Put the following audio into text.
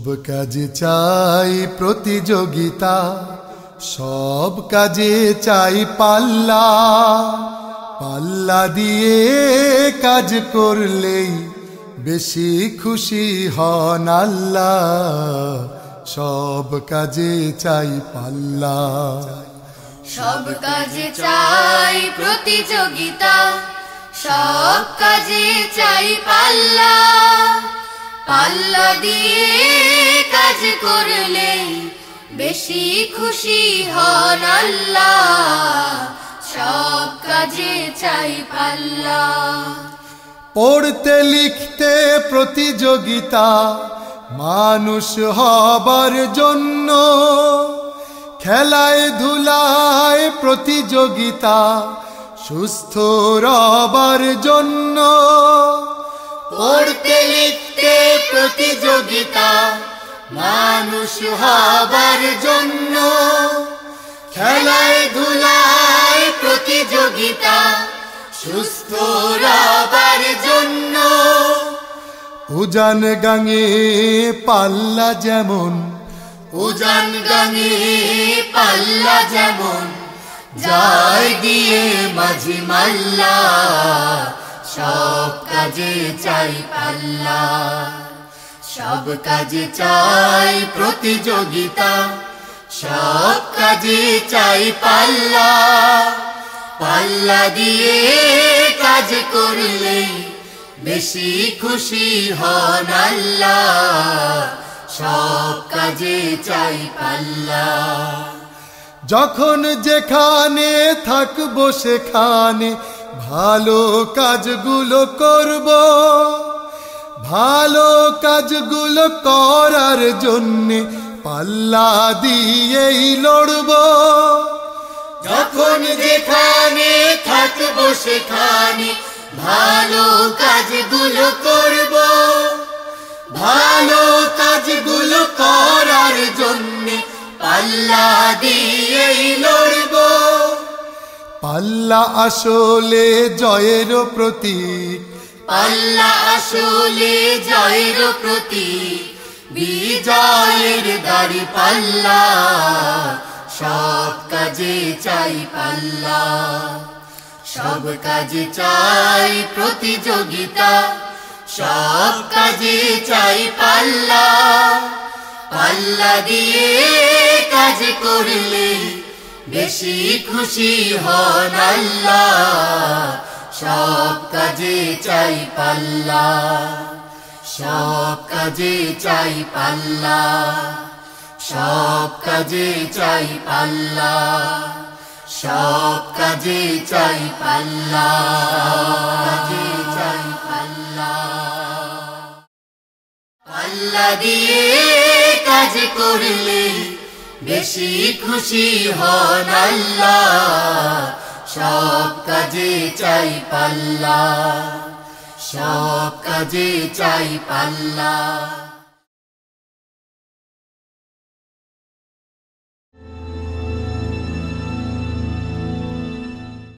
সব কাজে চাই প্রতিযোগিতা, সব কাজে চাই পাল্লা। পাল্লা দিয়ে কাজ করলেই বেশি খুশি হন আল্লাহ। সব কাজে চাই পাল্লা। সব কাজে চাই প্রতিযোগিতা, সব কাজে চাই পাল্লা। পাল্লা দিয়ে কাজ করলে বেশি খুশি হন আল্লাহ। সব কাজে চাই পাল্লা। পড়তে লিখতে প্রতিযোগিতা মানুষ হবার জন্য, খেলায় ধুলায় প্রতিযোগিতা সুস্থ রবার জন্য। পড়তে লিখতে প্রতিযোগিতা মানুষ হবার জন্য, খেলায় ধুলায় প্রতিযোগিতা সুস্থ রবার জন্য। উজান গাঙে পাল্লা যেমন, উজান গাঙে পাল্লা যেমন, যায় দিয়ে মাঝি মাল্লা। সব কাজে চাই পাল্লা। সব কাজে চাই প্রতিযোগিতা, সব কাজে চাই পাল্লা। পাল্লা দিয়ে কাজ করলে বেশি খুশি হন আল্লাহ। সব কাজে চাই পাল্লা। যখন যেখানে থাকবো সেখানে ভালো কাজগুলো করব। ভালো কাজগুলো করার জন্যে পাল্লা দিয়েই লড়ব। যখন যেখানে থাকবো সেখানে ভালো কাজগুলো করব। ভালো কাজগুলো করার জন্যে পাল্লা দিয়েই লড়ব। পাল্লা আসলে জয়ের প্রতীক, পাল্লা আসলে জয়ের প্রতীক। বিজয়ের দাড়ি পাল্লা। সব কাজে চাই পাল্লা। সব কাজে চাই প্রতিযোগিতা, সব কাজে চাই পাল্লা। পাল্লা দিয়ে কাজ করলে বেশি খুশি হন আল্লাহ। সব কাজে চাই পাল্লা। সব কাজে চাই পাল্লা। সব কাজে চাই পাল্লা। সব কাজে চাই পাল্লা। কাজে চাই পাল্লা। পাল্লা দিয়ে কাজ করলে বেশি খুশি হন আল্লাহ। সব কাজে চাই পাল্লা। সব কাজে চাই পাল্লা।